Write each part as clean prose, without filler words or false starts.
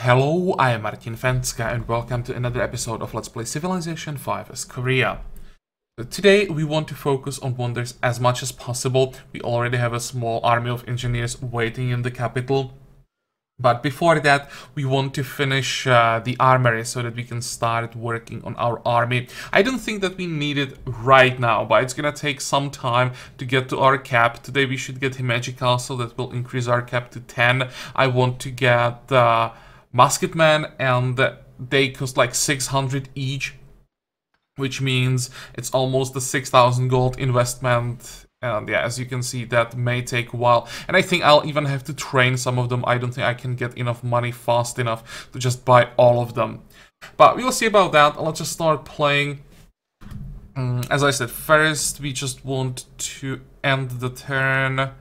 Hello, I am Martin Fencka and welcome to another episode of Let's Play Civilization 5 as Korea. So today we want to focus on wonders as much as possible. We already have a small army of engineers waiting in the capital. But before that, we want to finish the armory so that we can start working on our army. I don't think that we need it right now, but it's gonna take some time to get to our cap. Today we should get Himeji Castle, that will increase our cap to 10. I want to get musketmen, and they cost like 600 each, which means it's almost a 6,000 gold investment. And yeah, as you can see, that may take a while. And I think I'll even have to train some of them. I don't think I can get enough money fast enough to just buy all of them. But we'll see about that. Let's just start playing. As I said, first we just want to end the turn.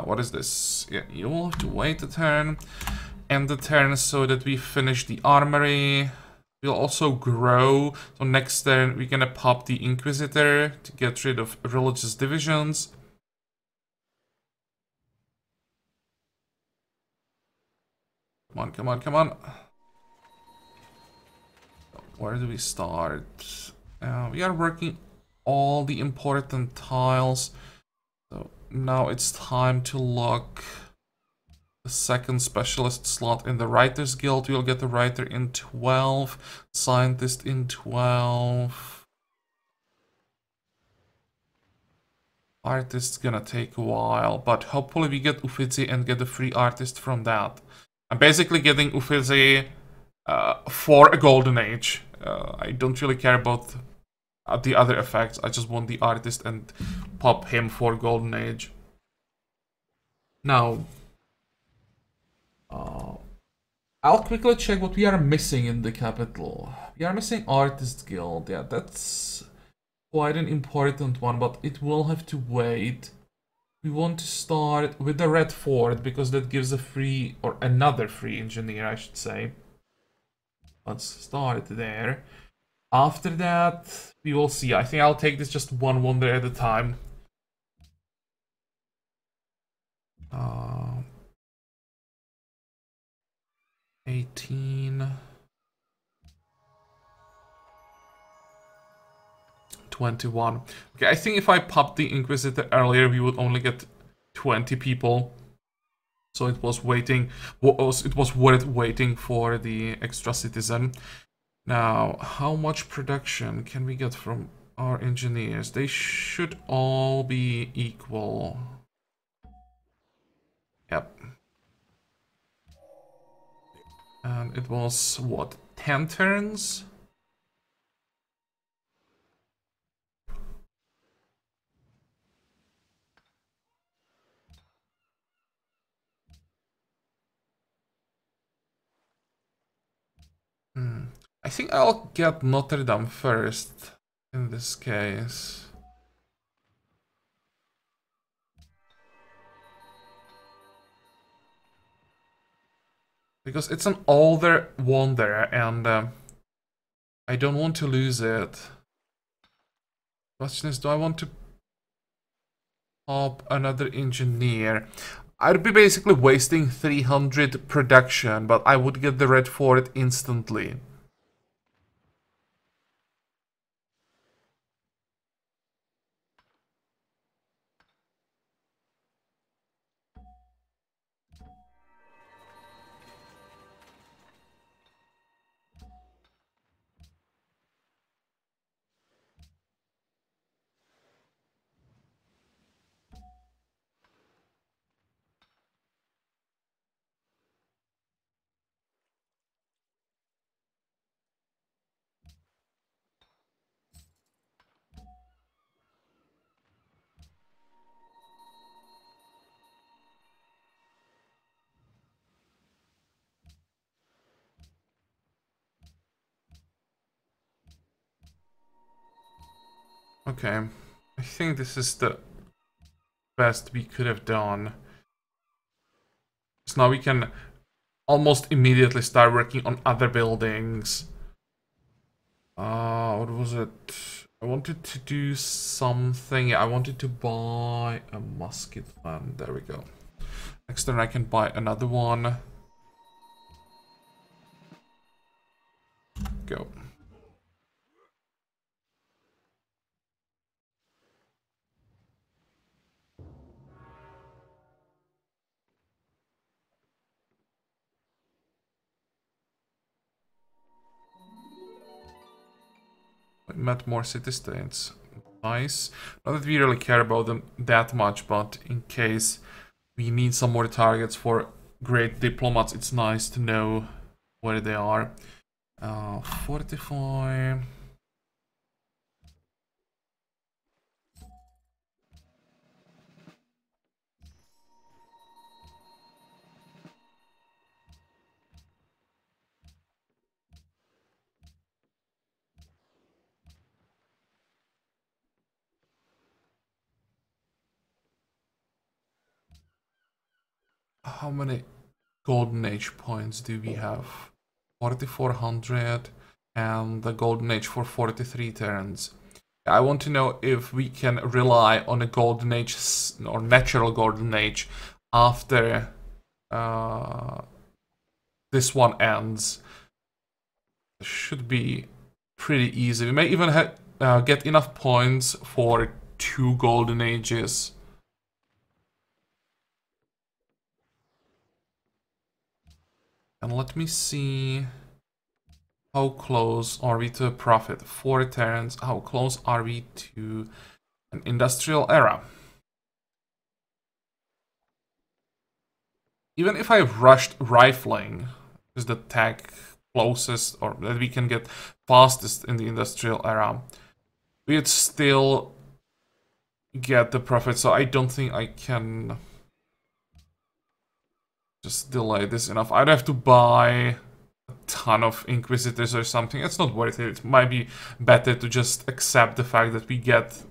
What is this? Yeah, you will have to wait a turn. End the turn so that we finish the armory. We'll also grow, so next turn we're gonna pop the Inquisitor to get rid of religious divisions. Come on, come on, come on. Where do we start? We are working all the important tiles. So now it's time to look. The second specialist slot in the Writers Guild. We'll get the writer in 12, scientist in 12. Artist's gonna take a while, but hopefully we get Uffizi and get a free artist from that. I'm basically getting Uffizi for a golden age. I don't really care about the other effects. I just want the artist and pop him for golden age. Now, I'll quickly check what we are missing in the capital. We are missing Artist Guild. Yeah, that's quite an important one, but it will have to wait. We want to start with the Red Fort because that gives a free, or another free engineer, I should say. Let's start there. After that, we will see. I think I'll take this just one wonder at a time. 18, 21. Okay, I think if I popped the Inquisitor earlier, we would only get 20 people. So it was waiting. It was worth waiting for the extra citizen. Now, how much production can we get from our engineers? They should all be equal. Yep. And it was, what, 10 turns? I think I'll get Notre Dame first in this case. Because it's an older wonder, and I don't want to lose it. Question is, do I want to pop another engineer? I'd be basically wasting 300 production, but I would get the Red Fort instantly. Okay, I think this is the best we could have done. So now we can almost immediately start working on other buildings. What was it? I wanted to do something. Yeah, I wanted to buy a musket gun. There we go. Next turn I can buy another one. go. We met more city-states. Nice. Not that we really care about them that much, but in case we need some more targets for great diplomats, it's nice to know where they are. 45. How many Golden Age points do we have? 4,400 and the Golden Age for 43 turns. I want to know if we can rely on a Golden Age or natural Golden Age after this one ends. It should be pretty easy. We may even get enough points for 2 Golden Ages. And let me see, how close are we to a profit? 4 turns. How close are we to an industrial era? Even if I rushed rifling, is the tech closest or that we can get fastest in the industrial era, we'd still get the profit. So I don't think I can just delay this enough. I'd have to buy a ton of Inquisitors or something. It's not worth it. It might be better to just accept the fact that we get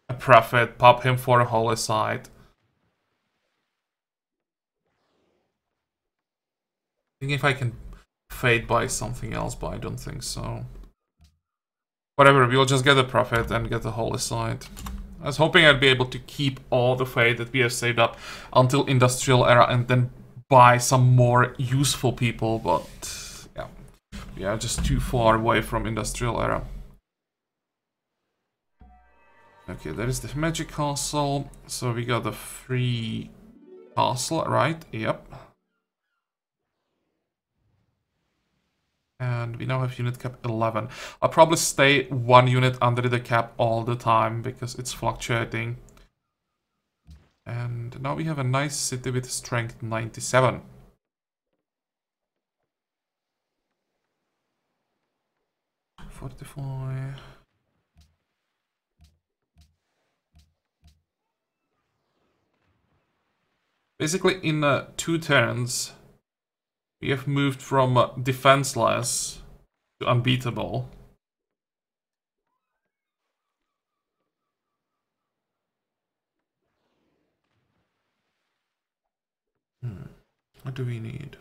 a profit, pop him for a Holicide. I think if I can fade buy something else, but I don't think so. Whatever, we'll just get a profit and get a Holicide. I was hoping I'd be able to keep all the fade that we have saved up until Industrial Era and then buy some more useful people, but yeah, we are just too far away from Industrial Era. Okay, there is the Magic Castle, so we got a free castle, right? Yep. And we now have unit cap 11. I'll probably stay 1 unit under the cap all the time because it's fluctuating. And now we have a nice city with strength 97. Fortify. Basically, in 2 turns, we have moved from defenseless to unbeatable. What do we need?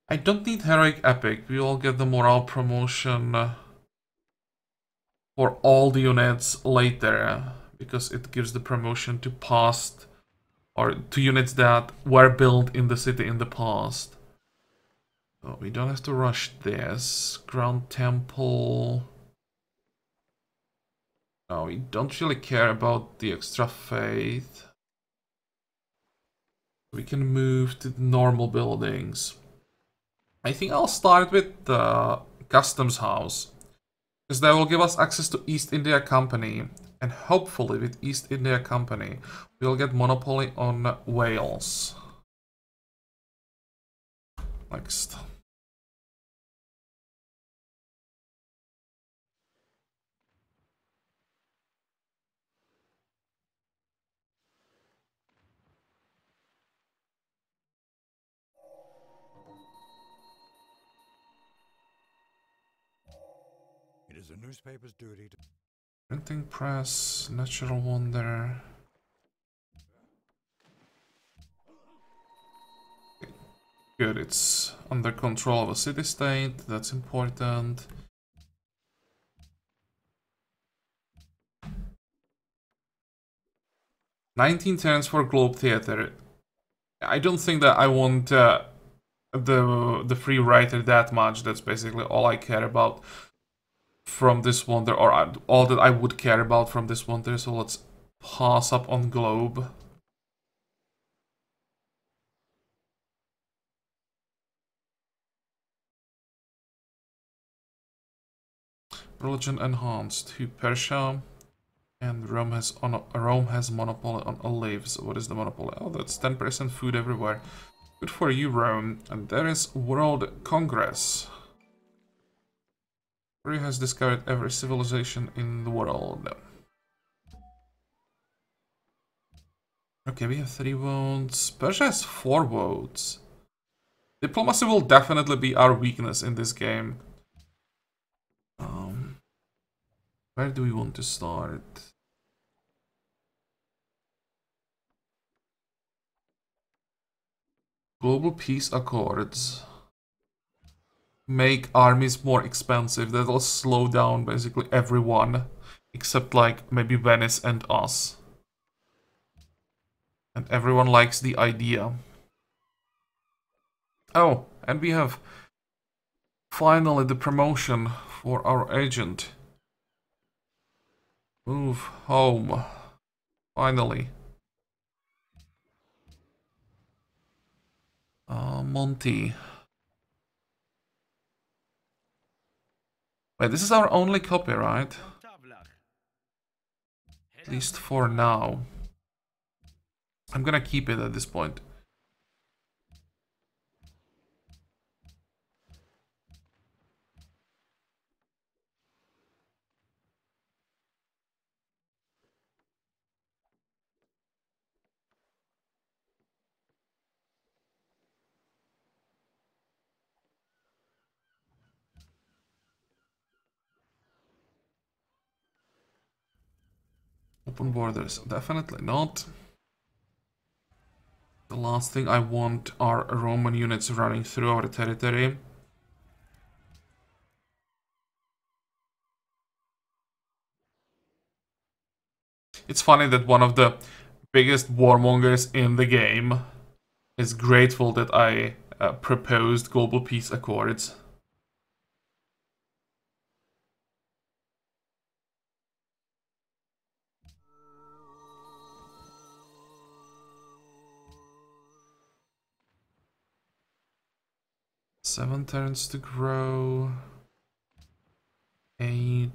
I don't need Heroic Epic. We will get the morale promotion for all the units later, because it gives the promotion to past or to units that were built in the city in the past. So we don't have to rush this. Ground Temple. No, we don't really care about the extra faith. We can move to normal buildings. I think I'll start with the customs house, because that will give us access to East India Company, and hopefully with East India Company we'll get monopoly on Wales. Next. It is a newspaper's duty to... Printing press, natural wonder. Good, it's under control of a city-state, that's important. "19 turns for Globe Theatre." I don't think that I want the free writer that much. That's basically all I care about from this wonder, or all that I would care about from this wonder. So let's pass up on globe. Religion enhanced to Persia, and Rome has monopoly on olives. What is the monopoly? Oh, that's 10% food everywhere. Good for you, Rome. And there is World Congress. Korea has discovered every civilization in the world. Okay, we have 3 votes. Persia has 4 votes. Diplomacy will definitely be our weakness in this game. Where do we want to start? Global peace accords make armies more expensive. That'll slow down basically everyone, except like maybe Venice and us. And everyone likes the idea. Oh, and we have finally the promotion for our agent. Move home. Finally. Monty. Wait, this is our only copy, right? At least for now. I'm gonna keep it at this point. Open borders, definitely not. The last thing I want are Roman units running through our territory. It's funny that one of the biggest warmongers in the game is grateful that I proposed global peace accords. Seven turns to grow. 8.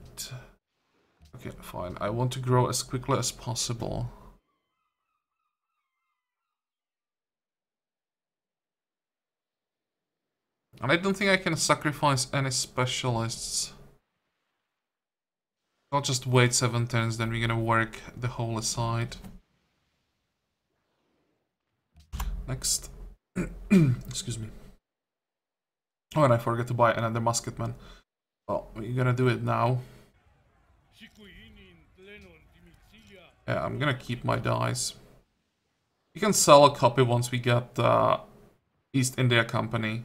Okay, fine. I want to grow as quickly as possible. And I don't think I can sacrifice any specialists. I'll just wait 7 turns, then we're gonna work the whole aside. Next. Excuse me. Oh, and I forgot to buy another musketman. Well, we're gonna do it now. Yeah, I'm gonna keep my dice. We can sell a copy once we get the East India Company.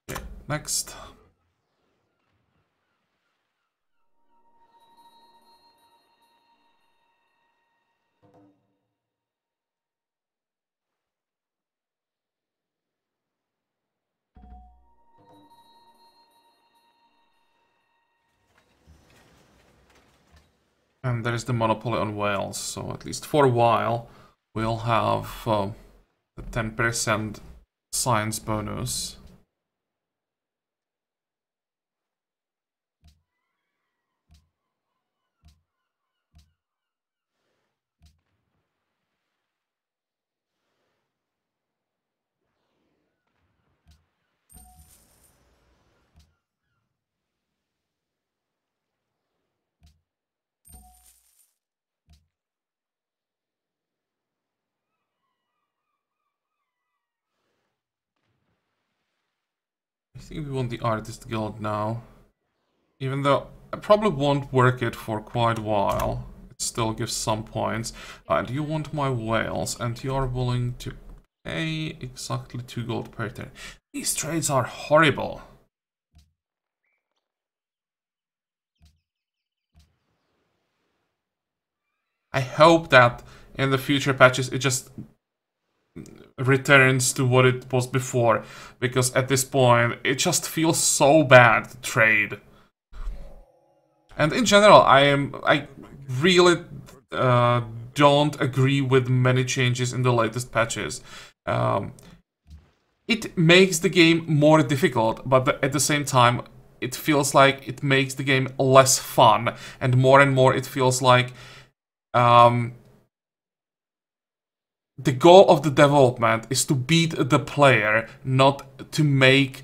Okay, next. And there's the monopoly on whales, so at least for a while we'll have the 10% science bonus. think we want the Artist Guild now. Even though I probably won't work it for quite a while. It still gives some points. And you want my whales, and you are willing to pay exactly 2 gold per turn. These trades are horrible. I hope that in the future patches it just returns to what it was before, because at this point it just feels so bad to trade. And in general, I really don't agree with many changes in the latest patches. It makes the game more difficult, but at the same time, it feels like it makes the game less fun, and more it feels like the goal of the development is to beat the player, not to make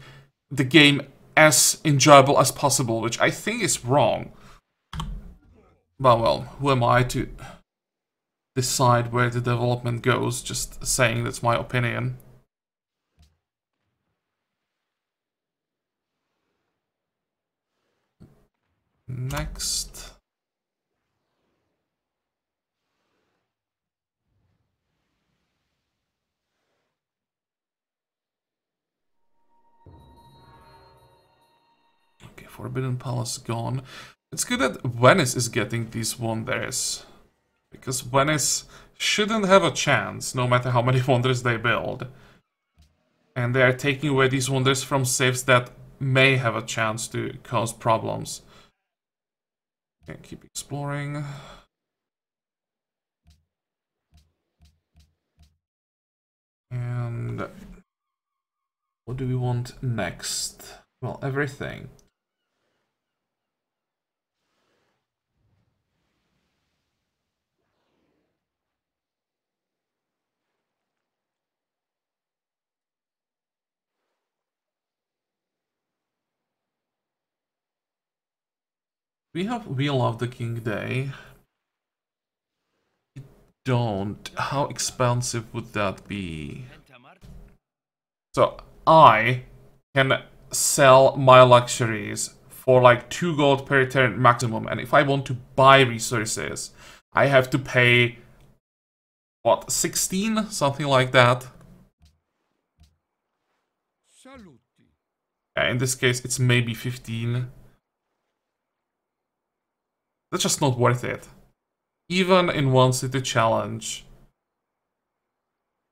the game as enjoyable as possible, which I think is wrong. But well, who am I to decide where the development goes? Just saying that's my opinion. Next. Okay, Forbidden Palace gone. It's good that Venice is getting these wonders, because Venice shouldn't have a chance, no matter how many wonders they build. And they are taking away these wonders from saves that may have a chance to cause problems. Okay, keep exploring. And what do we want next? Well, everything. We have Wheel of the King Day. We don't. How expensive would that be? So I can sell my luxuries for like 2 gold per turn maximum, and if I want to buy resources, I have to pay what, 16? Something like that. Yeah, in this case it's maybe 15. That's just not worth it. Even in one city challenge,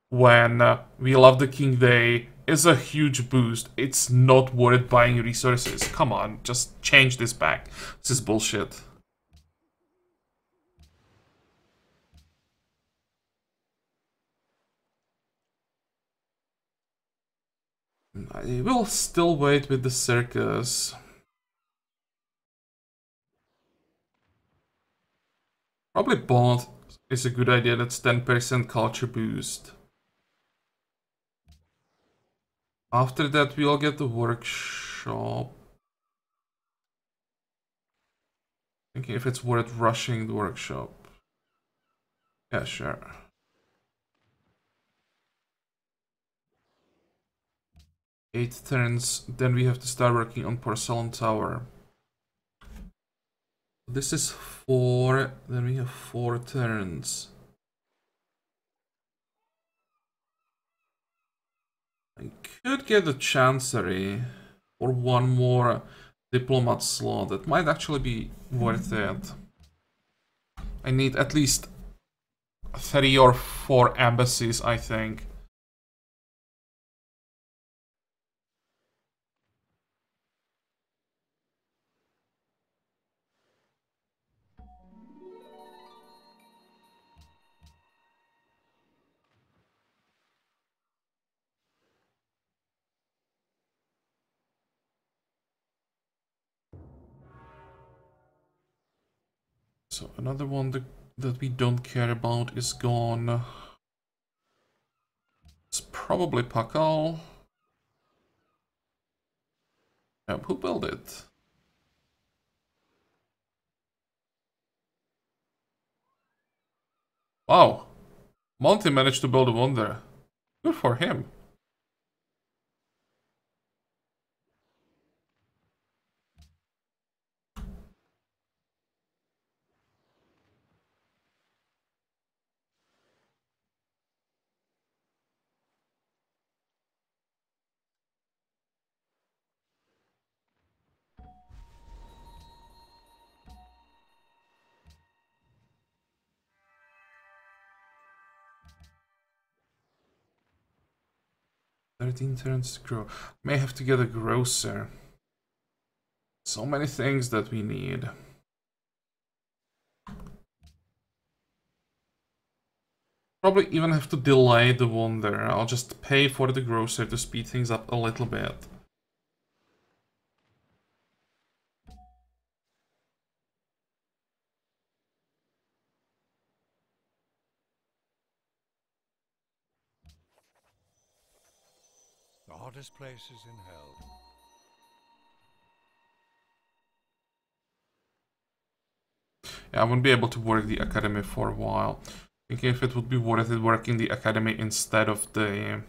when We Love the King Day is a huge boost, it's not worth buying resources. Come on, just change this back. This is bullshit. I will still wait with the circus. Probably bond is a good idea. That's 10% culture boost. After that, we'll get the workshop. Thinking if it's worth rushing the workshop. Yeah, sure. 8 turns, then we have to start working on Porcelain Tower. This is 4, then we have 4 turns. I could get a Chancery or 1 more Diplomat slot. That might actually be worth it. I need at least 3 or 4 embassies, I think. So another one that we don't care about is gone. It's probably Pakal. Who built it? Wow. Monty managed to build a wonder. Good for him. 13 turns to grow. May have to get a grocer. So many things that we need. Probably even have to delay the wonder. I'll just pay for the grocer to speed things up a little bit. The hottest places in hell. Yeah, I wouldn't be able to work the academy for a while. Thinking if it would be worth it working the academy instead of the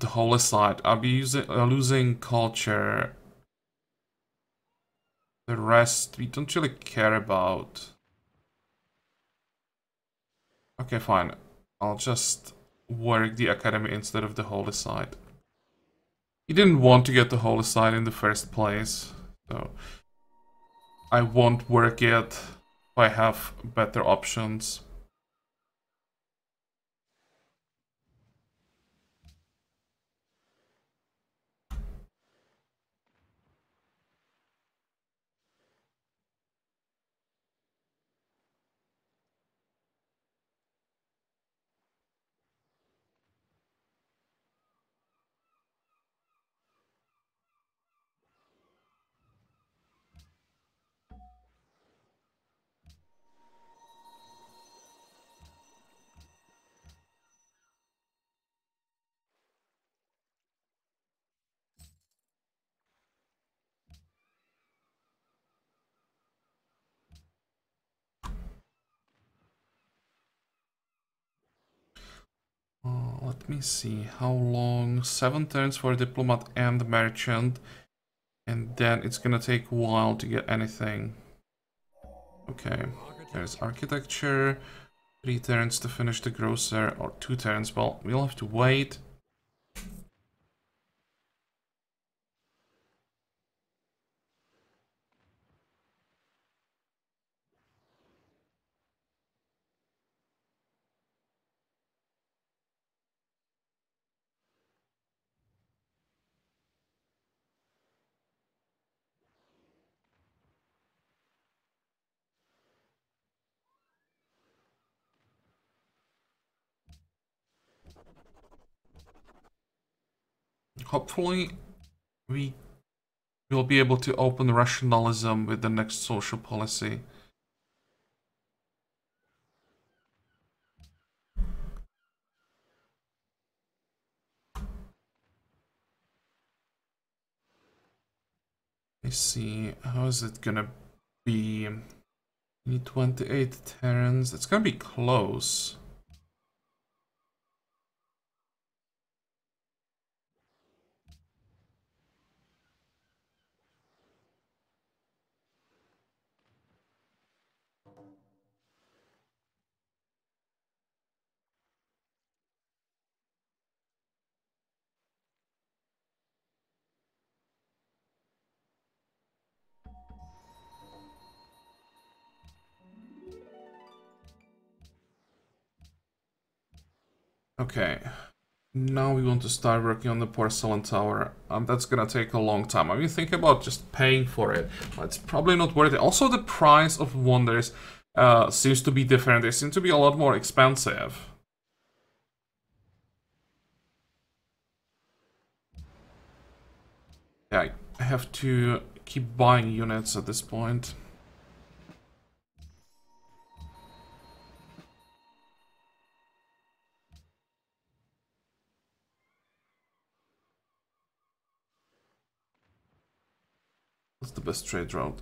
holy site. I'll be losing culture. The rest we don't really care about. Okay, fine. I'll just work the academy instead of the holy site. He didn't want to get the holy site in the first place, so I won't work it if I have better options. Let me see, how long? 7 turns for diplomat and merchant, and then it's gonna take a while to get anything. Okay, there's architecture, 3 turns to finish the grocer, or 2 turns, well, we'll have to wait. Hopefully, we will be able to open rationalism with the next social policy. Let's see, how is it gonna be? We need 28 turns. It's gonna be close. Okay, now we want to start working on the porcelain tower. That's gonna take a long time. I mean, think about just paying for it, but it's probably not worth it. Also, the price of wonders seems to be different. They seem to be a lot more expensive. Yeah, I have to keep buying units at this point. What's the best trade route?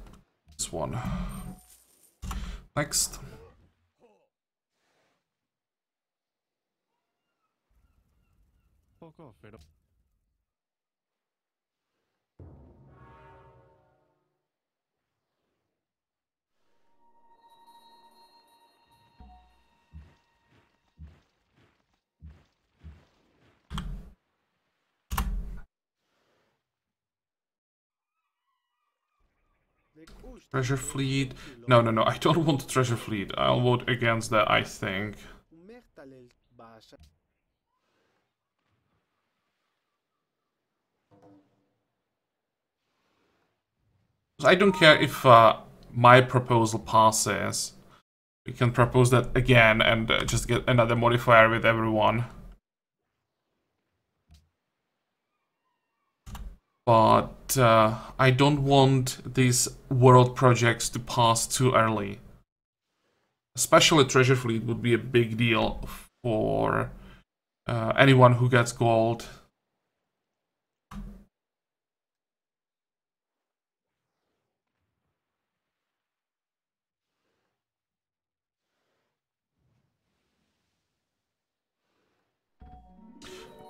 This one. Next. Treasure fleet. No, no, no. I don't want the treasure fleet. I'll vote against that, I think. I don't care if my proposal passes. We can propose that again and just get another modifier with everyone. But I don't want these world projects to pass too early. Especially Treasure Fleet would be a big deal for anyone who gets gold.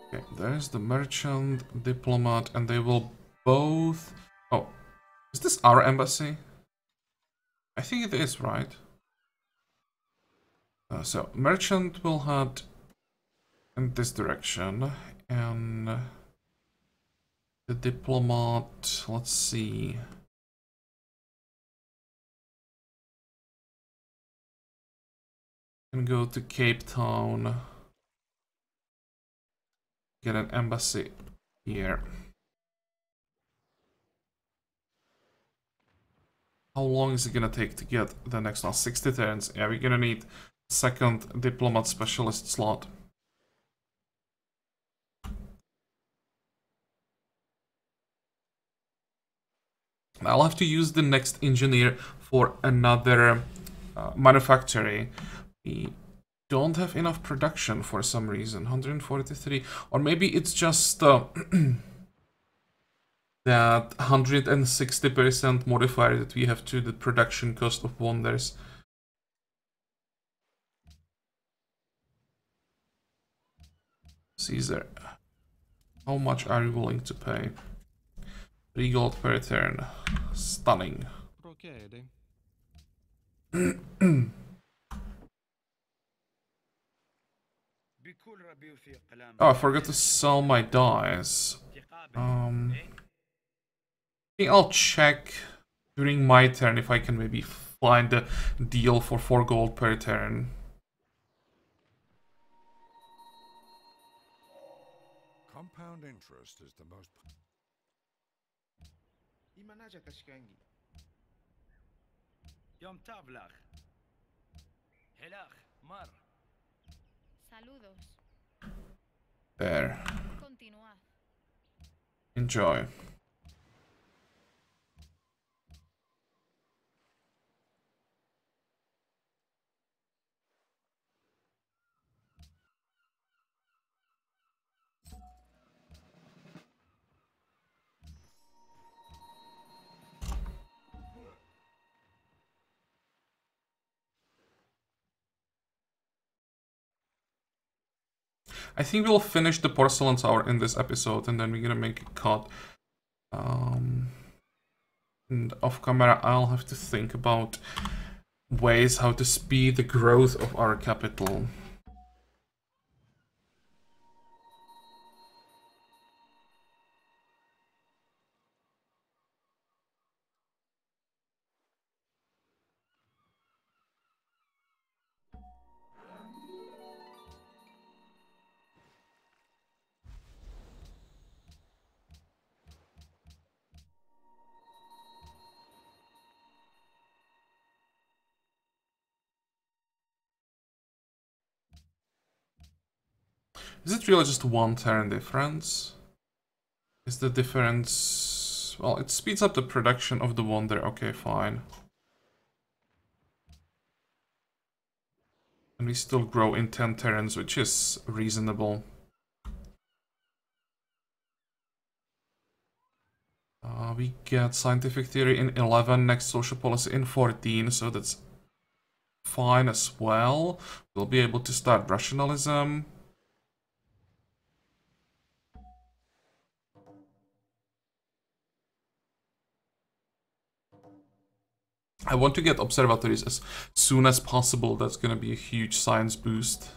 Okay, there's the merchant, diplomat, and they will both... Oh, is this our embassy? I think it is, right? So, merchant will head in this direction, and the diplomat, let's see... Can go to Cape Town, get an embassy here. How long is it gonna take to get the next one? 60 turns. Yeah, we're gonna need second diplomat specialist slot. I'll have to use the next engineer for another manufactory. We don't have enough production for some reason. 143, or maybe it's just that 160% modifier that we have to the production cost of wonders. Caesar, how much are you willing to pay? 3 gold per turn. Stunning. Oh, I forgot to sell my dice. I think I'll check during my turn if I can maybe find a deal for 4 gold per turn. Compound interest is the most... There. Enjoy. I think we'll finish the porcelain tower in this episode, and then we're gonna make a cut. And off camera, I'll have to think about ways how to speed the growth of our capital. Is it really just 1 turn difference? Is the difference... Well, it speeds up the production of the wonder. Okay, fine. And we still grow in 10 turns, which is reasonable. We get scientific theory in 11, next social policy in 14, so that's fine as well. We'll be able to start rationalism. I want to get observatories as soon as possible. That's going to be a huge science boost.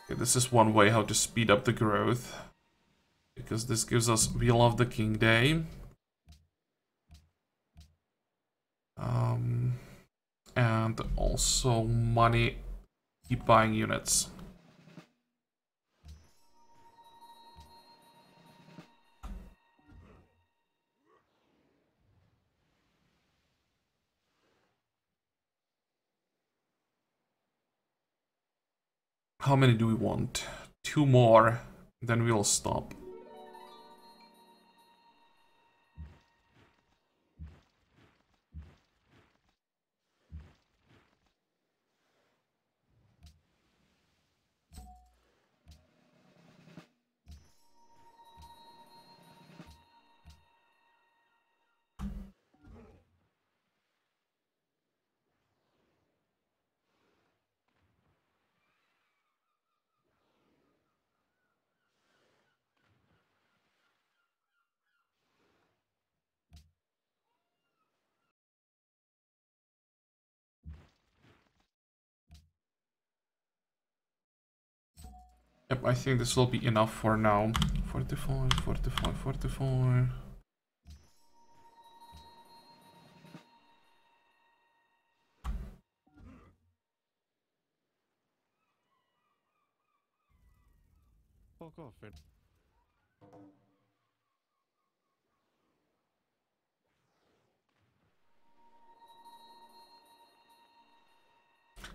Okay, this is one way how to speed up the growth, because this gives us Wheel of the King Day. And also money, keep buying units. How many do we want? 2 more, then we'll stop. Yep, I think this will be enough for now. 45, 45, 44. Fuck off, Finn.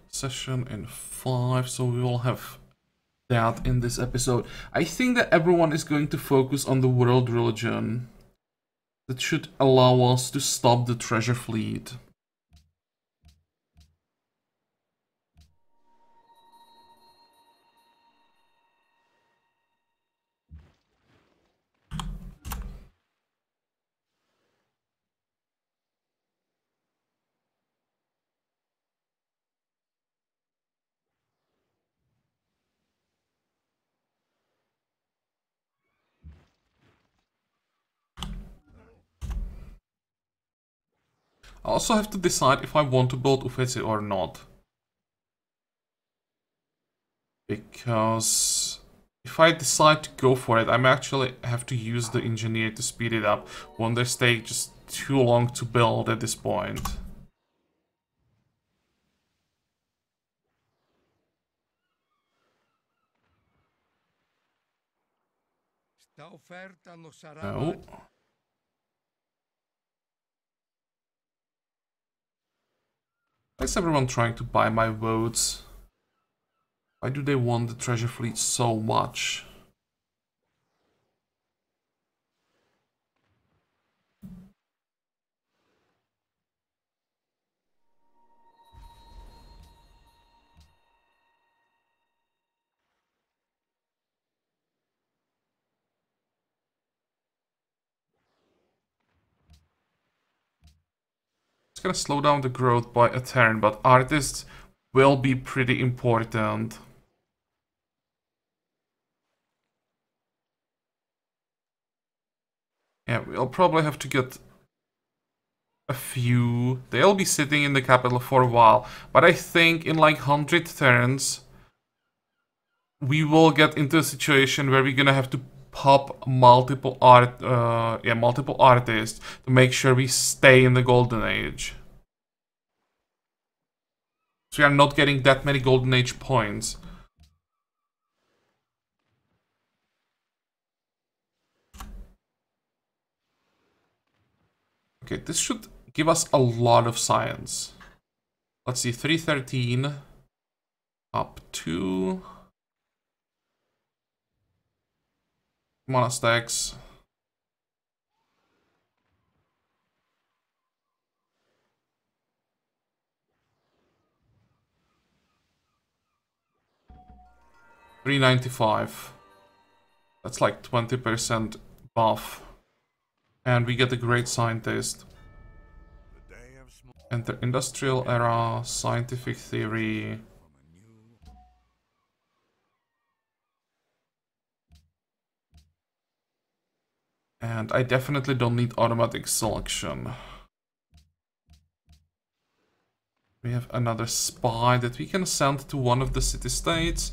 Session in 5, so we will have that in this episode. I think that everyone is going to focus on the world religion. That should allow us to stop the treasure fleet. I also have to decide if I want to build Uffizi or not. Because if I decide to go for it, I may actually have to use the engineer to speed it up. Wonders take just too long to build at this point. No. Why is everyone trying to buy my votes? Why do they want the treasure fleet so much? It's gonna slow down the growth by a turn, but artists will be pretty important. Yeah, we'll probably have to get a few. They'll be sitting in the capital for a while, but I think in like 100 turns we will get into a situation where we're gonna have to pop multiple artists to make sure we stay in the golden age. So we are not getting that many golden age points. Okay, this should give us a lot of science. Let's see, 313 up to monastacks. $395. That's like 20% buff. And we get a great scientist. Enter industrial era, scientific theory. And I definitely don't need automatic selection. We have another spy that we can send to one of the city-states.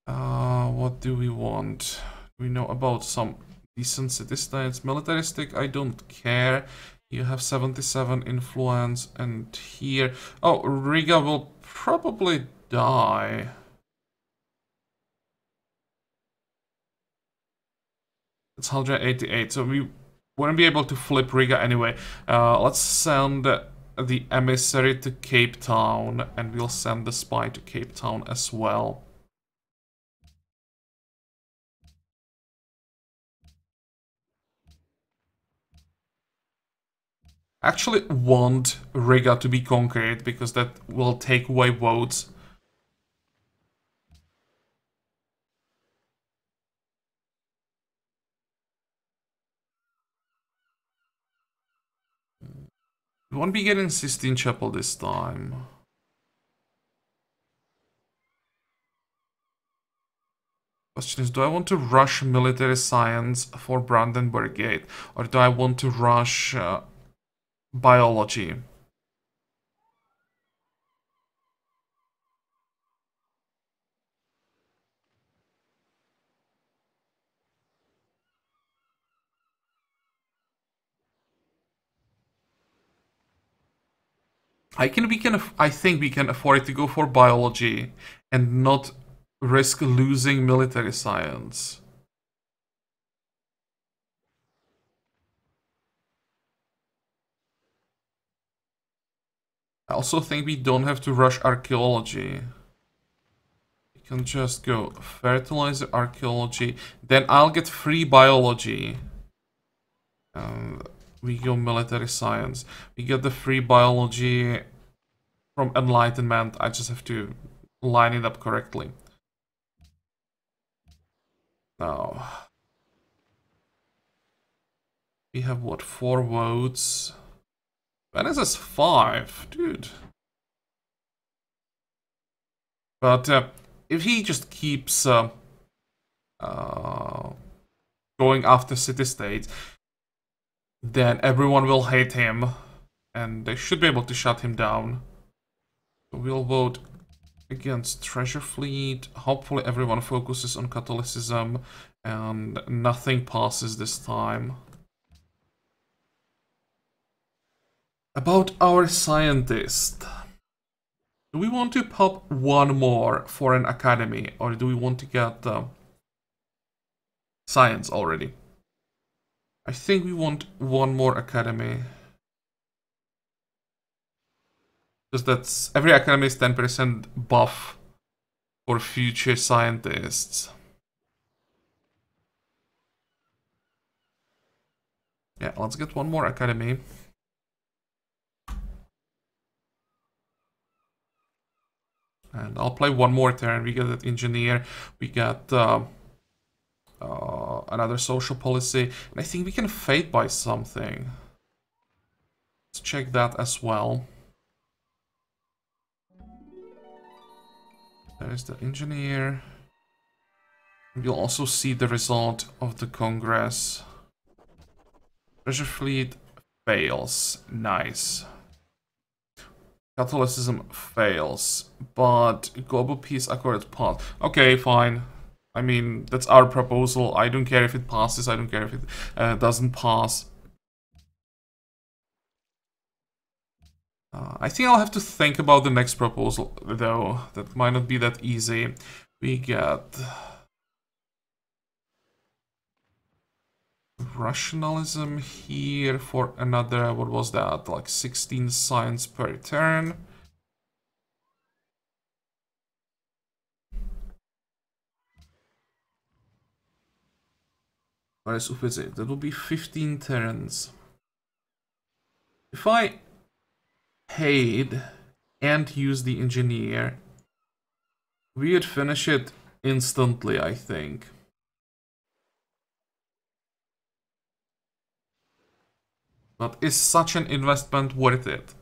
What do we want? We know about some decent city-states. Militaristic, I don't care. You have 77 influence, and here... Oh, Riga will probably die. It's 188, so we wouldn't be able to flip Riga anyway. Let's send the emissary to Cape Town, and we'll send the spy to Cape Town as well. I actually want Riga to be conquered because that will take away votes. We won't be getting Sistine Chapel this time. Question is, do I want to rush military science for Brandenburg Gate, or do I want to rush biology? I think we can afford to go for biology and not risk losing military science. I also think we don't have to rush archaeology. We can just go fertilizer, archaeology, then I'll get free biology. We go military science. We get the free biology from enlightenment. I just have to line it up correctly. Now, we have what, 4 votes? Venice has 5, dude. But if he just keeps going after city-states, then everyone will hate him, and they should be able to shut him down. So we'll vote against Treasure Fleet. Hopefully everyone focuses on Catholicism, and nothing passes this time. About our scientist. Do we want to pop one more for an academy, or do we want to get science already? I think we want one more academy. Because that's every academy is 10% buff for future scientists. Yeah, let's get one more academy. And I'll play one more turn. We get that engineer. We get another social policy. And I think we can fate by something. Let's check that as well. There's the engineer. You'll also see the result of the Congress. Treasure Fleet fails. Nice. Catholicism fails. But Global Peace Accord pass. Okay, fine. I mean, that's our proposal. I don't care if it passes. I don't care if it doesn't pass. I think I'll have to think about the next proposal, though. That might not be that easy. We get rationalism here for another, what was that, like 16 science per turn. Where is Uffizi? That will be 15 turns. If I paid and use the engineer, we would finish it instantly, I think. But is such an investment worth it?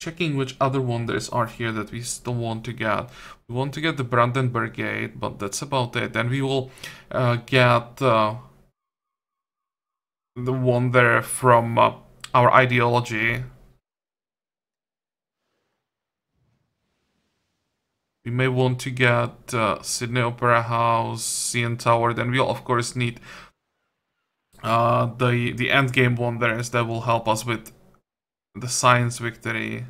Checking which other wonders are here that we still want to get. We want to get the Brandenburg Gate, but that's about it. Then we will get the wonder from our ideology. We may want to get Sydney Opera House, CN Tower. Then we'll of course need the end game wonders that will help us with the science victory.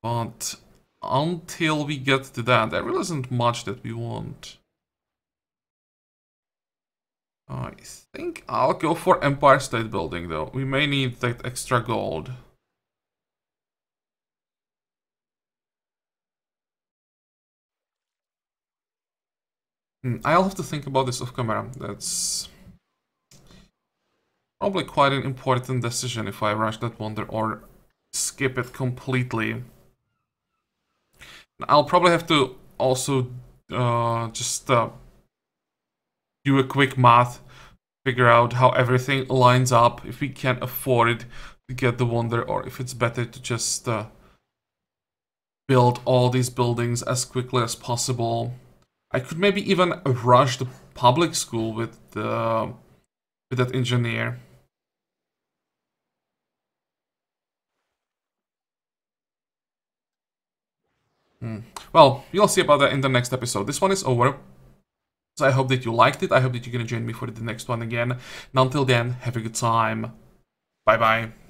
But until we get to that, there really isn't much that we want. I think I'll go for Empire State Building, though. We may need that extra gold. I'll have to think about this off camera. That's probably quite an important decision if I rush that wonder or skip it completely. I'll probably have to also just do a quick math, figure out how everything lines up, if we can afford it to get the wonder, or if it's better to just build all these buildings as quickly as possible. I could maybe even rush the public school with that engineer. Well, you'll see about that in the next episode. This one is over. So I hope that you liked it. I hope that you're gonna join me for the next one again. And until then, have a good time. Bye bye.